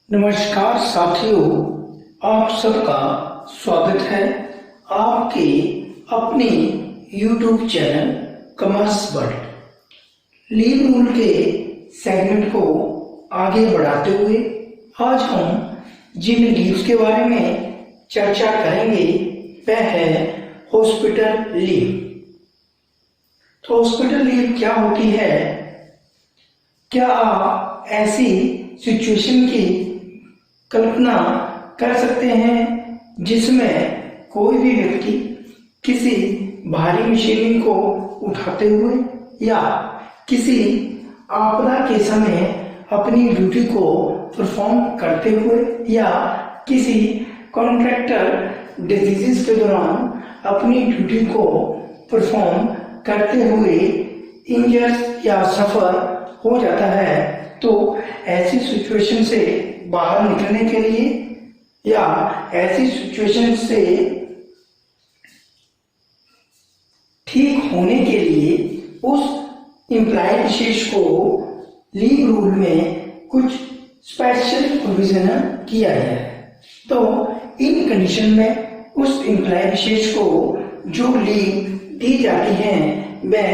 नमस्कार साथियों, आप सबका स्वागत है आपके अपने YouTube channel commerce world. Leave rule के सेगमेंट को आगे बढ़ाते हुए आज हम जिन लीव्स के बारे में चर्चा करेंगे वह है हॉस्पिटल लीव। तो हॉस्पिटल लीव क्या होती है? क्या आप ऐसी सिचुएशन की कल्पना कर सकते हैं जिसमें कोई भी व्यक्ति किसी भारी मशीनरी को उठाते हुए या किसी आपदा के समय अपनी ड्यूटी को परफॉर्म करते हुए या किसी कॉन्ट्रैक्टर डिजीज के दौरान अपनी ड्यूटी को परफॉर्म करते हुए इंजर्ड या सफर हो जाता है, तो ऐसी सिचुएशन से बाहर निकलने के लिए या ऐसी सिचुएशन से ठीक होने के लिए उस एम्प्लॉय विशेष को लीव रूल में कुछ स्पेशल प्रोविजन किया गया है। तो इन कंडीशन में उस एम्प्लॉय विशेष को जो लीव दी जाती है वह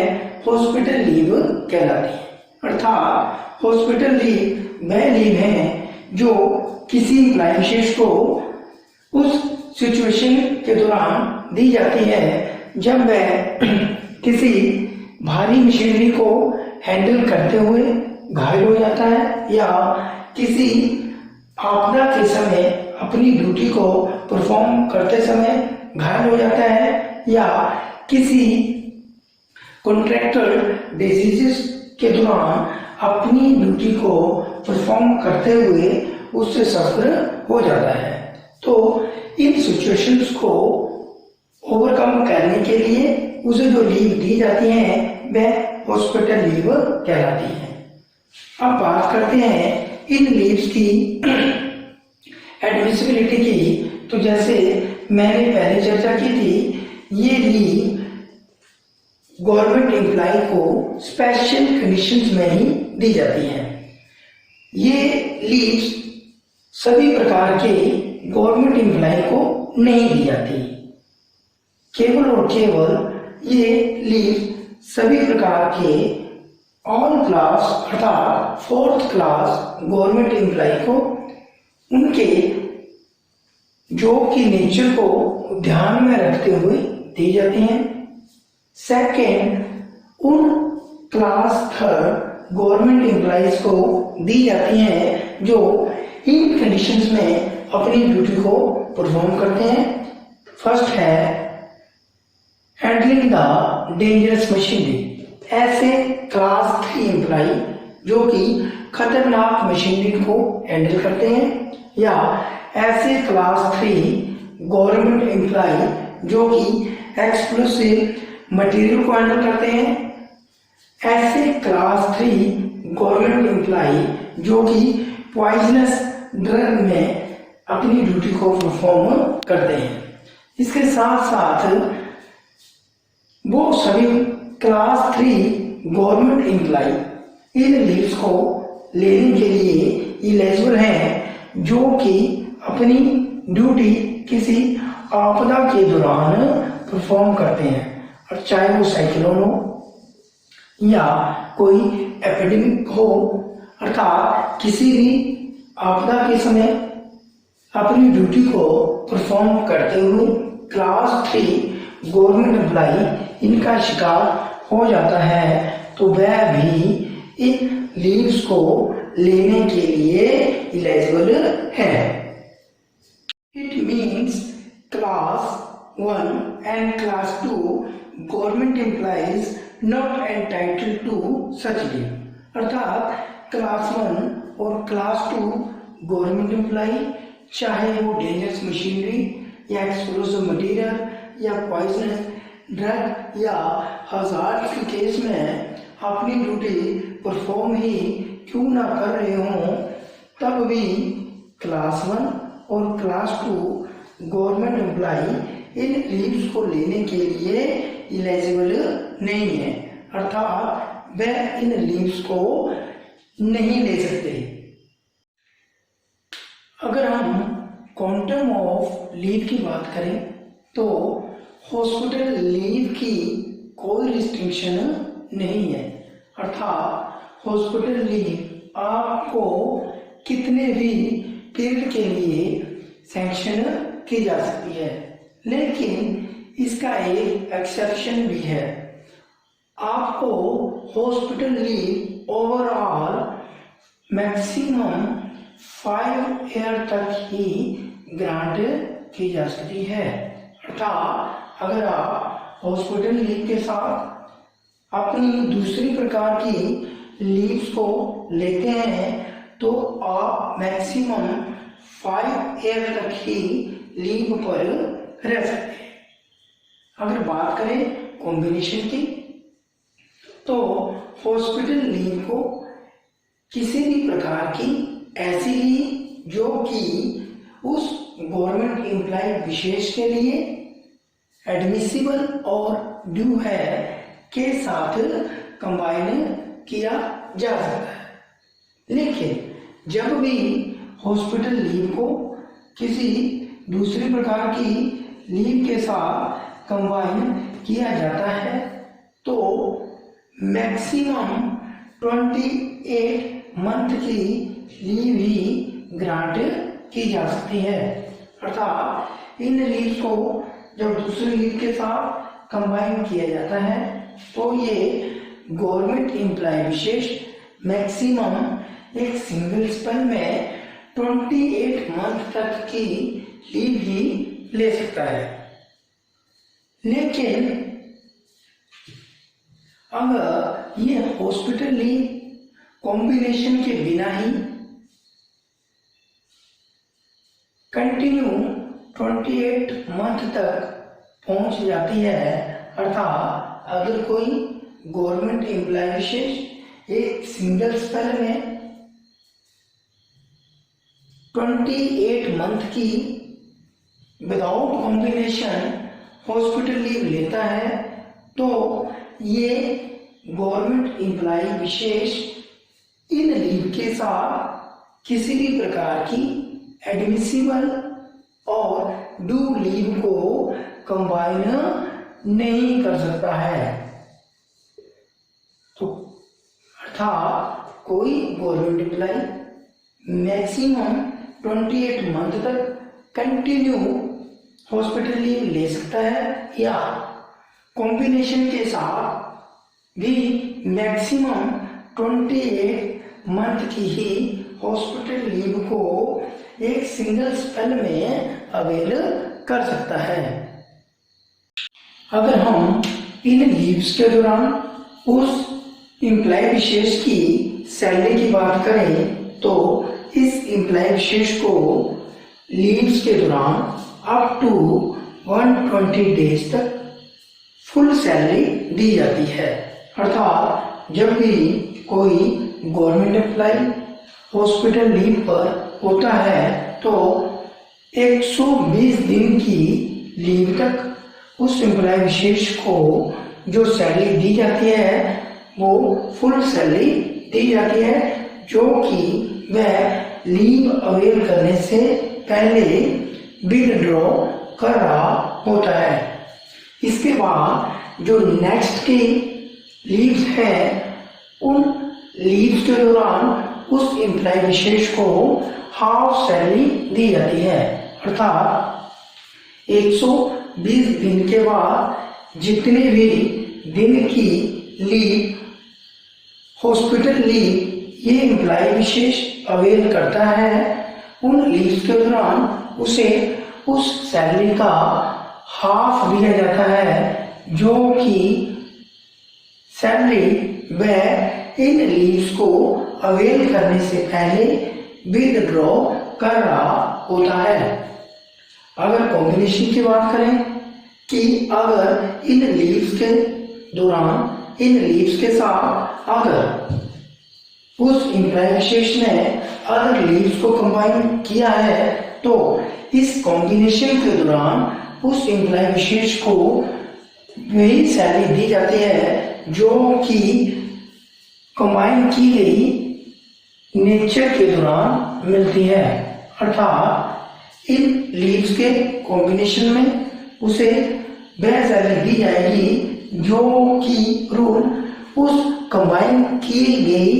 हॉस्पिटल लीव कहलाती है। अर्थात हॉस्पिटल लीव वह लीव है जो किसी एम्प्लॉय विशेष को उस सिचुएशन के दौरान दी जाती है जब वह किसी भारी मशीनरी को हैंडल करते हुए घायल हो जाता है या किसी आपदा के समय अपनी ड्यूटी को परफॉर्म करते समय घायल हो जाता है या किसी कॉन्ट्रैक्टर डिजीज के दौरान अपनी ड्यूटी को परफॉर्म करते हुए उससे सफर हो जाता है। तो इन सिचुएशंस को ओवरकम करने के लिए उसे जो लीव दी जाती है वह हॉस्पिटल लीव कहलाती है। अब बात करते हैं इन लीव्स की एडमिसिबिलिटी की। तो जैसे मैंने पहले चर्चा की थी, ये लीव गवर्नमेंट एम्प्लॉय को स्पेशल कंडीशंस में ही दी जाती हैं। ये लीव्स सभी प्रकार के गवर्नमेंट एम्प्लॉय को नहीं दी जाती। केवल और केवल ये लीव सभी प्रकार के ऑल क्लास अर्थात फोर्थ क्लास गवर्नमेंट एम्प्लॉय को उनके जॉब की नेचर को ध्यान में रखते हुए दी जाती हैं। सेकेंड, उन क्लास थर्ड गवर्नमेंट एम्प्लॉइज को दी जाती हैं जो इन कंडीशंस में अपनी ड्यूटी को परफॉर्म करते हैं। फर्स्ट है हैंडलिंग द डेंजरस मशीनरी। ऐसे क्लास 3 एम्प्लॉय जो कि खतरनाक मशीनरी को हैंडल करते हैं या ऐसे क्लास 3 गवर्नमेंट एम्प्लॉय जो कि एक्सप्लोसिव मटेरियल को हैंडल करते हैं। ऐसे क्लास 3 गवर्नमेंट एम्प्लॉय जो कि पॉइजनस ड्रग में अपनी ड्यूटी को परफॉर्म करते हैं। इसके साथ साथ वो सभी class 3 government employees leaves को लेने के लिए एलिजिबल हैं जो कि अपनी ड्यूटी किसी आपदा के दौरान परफॉर्म करते हैं, और चाहे वो साइक्लोन हो या कोई एपिडेमिक हो, अर्थात किसी भी आपदा के समय अपनी ड्यूटी को परफॉर्म करते हुए क्लास 3 गवर्नमेंट एम्प्लॉय इनका शिकार हो जाता है तो वह भी इन लीव्स को लेने के लिए एलिजिबल है। It means class 1 and class 2 government employees not entitled to such leave। अर्थात क्लास 1 और क्लास 2 गवर्नमेंट एम्प्लॉय चाहे वो डेंजरस मशीनरी या एक्सप्लोसिव मटेरियल या पॉइजनस ड्रग या हजार्ड के केस में अपनी ड्यूटी परफॉर्म ही क्यों ना कर रहे हों, तब भी क्लास 1 और class 2 government employees leaves को लेने के लिए एलिजिबल नहीं है, अर्थात वह इन लीव्स को नहीं ले सकते। अगर हम क्वांटम ऑफ लीव की बात करें तो हॉस्पिटल लीव की कोई रिस्ट्रिक्शन नहीं है, अर्थात हॉस्पिटल लीव आपको कितने भी पीरियड के लिए सैंक्शन की जा सकती है, लेकिन इसका एक एक्सेप्शन भी है। आपको hospital leave overall maximum 5 year तक ही ग्रांट की जा सकती है। अर्थात अगर आप हॉस्पिटल लीव के साथ अपनी दूसरी प्रकार की लीव्स को लेते हैं तो आप मैक्सिमम 5 ईयर तक ही लीव पर रह सकते हैं। अगर बात करें कॉम्बिनेशन की तो हॉस्पिटल लीव को किसी भी प्रकार की ऐसी लीव जो कि उस गवर्नमेंट एम्प्लॉय विशेष के लिए एडमिसिबल और ड्यू है के साथ कंबाइन किया जा सकता है, लेकिन जब भी हॉस्पिटल लीव को किसी दूसरी प्रकार की लीव के साथ कंबाइन किया जाता है तो मैक्सिमम 28 मंथ की लीव ही ग्रांट की जा सकती है। अर्थात इन लीव को जब दूसरी लीव के साथ कंबाइन किया जाता है तो ये गवर्नमेंट एम्प्लॉय विशेष मैक्सिमम एक सिंगल स्पेल में 28 मंथ तक की लीव ही ले सकता है। लेकिन अगर ये हॉस्पिटल लीव कॉम्बिनेशन के बिना ही कंटिन्यू 28 मंथ तक पहुंच जाती है, अर्थात अगर कोई गवर्नमेंट एम्प्लॉय विशेष एक सिंगल स्पेल में 28 मंथ की विदाउट कॉम्बिनेशन हॉस्पिटल लीव लेता है तो ये गवर्नमेंट एम्प्लॉय विशेष इन लीव के साथ किसी भी प्रकार की एडमिसिबल और ड्यू लीव को कंबाइन नहीं कर सकता है। तो अर्थात कोई गवर्नमेंट एम्प्लॉय मैक्सिमम 28 मंथ तक कंटिन्यू हॉस्पिटल लीव ले सकता है या कॉम्बिनेशन के साथ भी मैक्सिमम 28 मंथ की ही हॉस्पिटल लीव को एक सिंगल स्पेल में अवेल कर सकता है। अगर हम इन लीव्स के दौरान उस एम्प्लॉय विशेष की सैलरी की बात करें तो इस एम्प्लॉय विशेष को लीव्स के दौरान अप टू 120 डेज तक फुल सैलरी दी जाती है। अर्थात जब भी कोई गवर्नमेंट एम्प्लॉय हॉस्पिटल लीव पर होता है तो 120 दिन की लीव तक उस एम्प्लॉय विशेष को जो सैलरी दी जाती है वो फुल सैलरी दी जाती है, जो कि वह लीव अवेल करने से पहले विथड्रॉ कर रहा होता है। इसके बाद जो नेक्स्ट की लीव्स है उन लीव्स के दौरान उस एम्प्लॉय विशेष को हाफ सैलरी दी जाती है। अर्थात 120 दिन के बाद जितने भी दिन की लीव हॉस्पिटल लीव ये एम्प्लॉय विशेष अवेल करता है उन लीव के दौरान उसे उस सैलरी का हाफ दिया जाता है, जो कि सैलरी वह इन लीव्स को अवेल करने से पहले विथड्रॉ कर रहा होता है। अगर कॉम्बिनेशन की बात करें कि अगर इन लीव्स के दौरान इन लीव्स के साथ अगर उस एम्प्लॉय विशेष ने अदर लीव्स को कंबाइन किया है तो इस कॉम्बिनेशन के दौरान उस एम्प्लॉय विशेष को वही सैलरी दी जाती है जो कि कंबाइन की गई नेचर के दौरान मिलती है। अर्थात इन लीव्स के कॉम्बिनेशन में उसे वह सैलरी दी जाएगी जो कि रूल उस कंबाइन की गई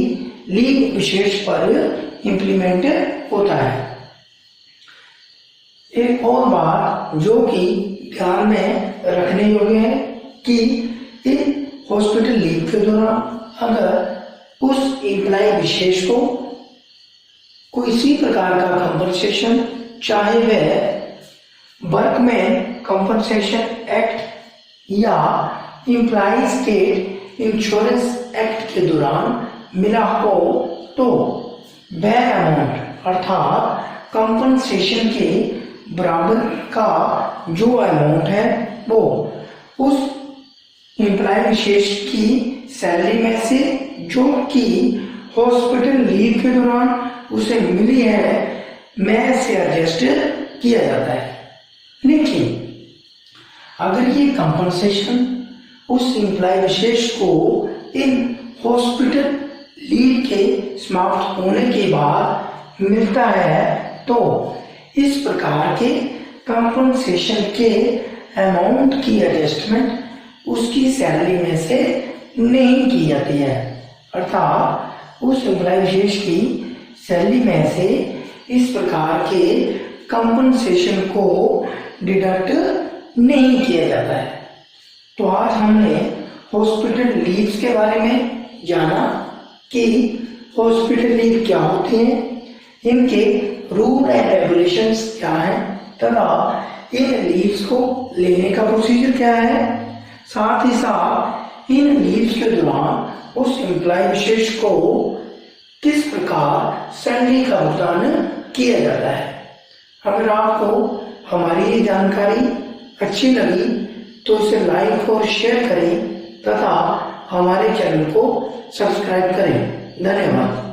लीव विशेष पर इंप्लीमेंट होता है। एक और बात जो कि ध्यान में रखने योग्य है कि इन हॉस्पिटल लीव के दौरान अगर उस एम्प्लॉय विशेष को किसी प्रकार का कंपनसेशन, चाहे वह वर्कमैन कंपनसेशन एक्ट या एम्प्लॉय स्टेट इंश्योरेंस एक्ट के दौरान मिला हो, तो वह अमाउंट अर्थात कंपनसेशन के बराबर का जो अमाउंट है वो उस एम्प्लॉय विशेष की सैलरी में से जो कि हॉस्पिटल लीव के दौरान उसे मिली है में से एडजस्ट किया जाता है। लेकिन अगर ये कंपनसेशन उस एम्प्लॉय विशेष को इन हॉस्पिटल लीव के समाप्त होने के बाद मिलता है तो इस प्रकार के कंपनसेशन के अमाउंट की एडजस्टमेंट उसकी सैलरी में से नहीं की जाती है, अर्थात उस एम्प्लॉय विशेष की सैलरी में से इस प्रकार के कंपनसेशन को डिडक्ट नहीं किया जाता है। तो आज हमने हॉस्पिटल लीव्स के बारे में जाना कि हॉस्पिटल लीव क्या होती हैं, इनके रूल एंड रेगुलेशंस क्या हैं तथा इन लीव्स को लेने का प्रोसीजर क्या है। साथ ही साथ इन लीव्स के दौरान उस एम्प्लॉय विशेष को किस प्रकार सैलरी का भुगतान किया जाता है। अगर आपको हमारी ये जानकारी अच्छी लगी तो इसे लाइक और शेयर करें तथा हमारे चैनल को सब्सक्राइब करें। धन्यवाद।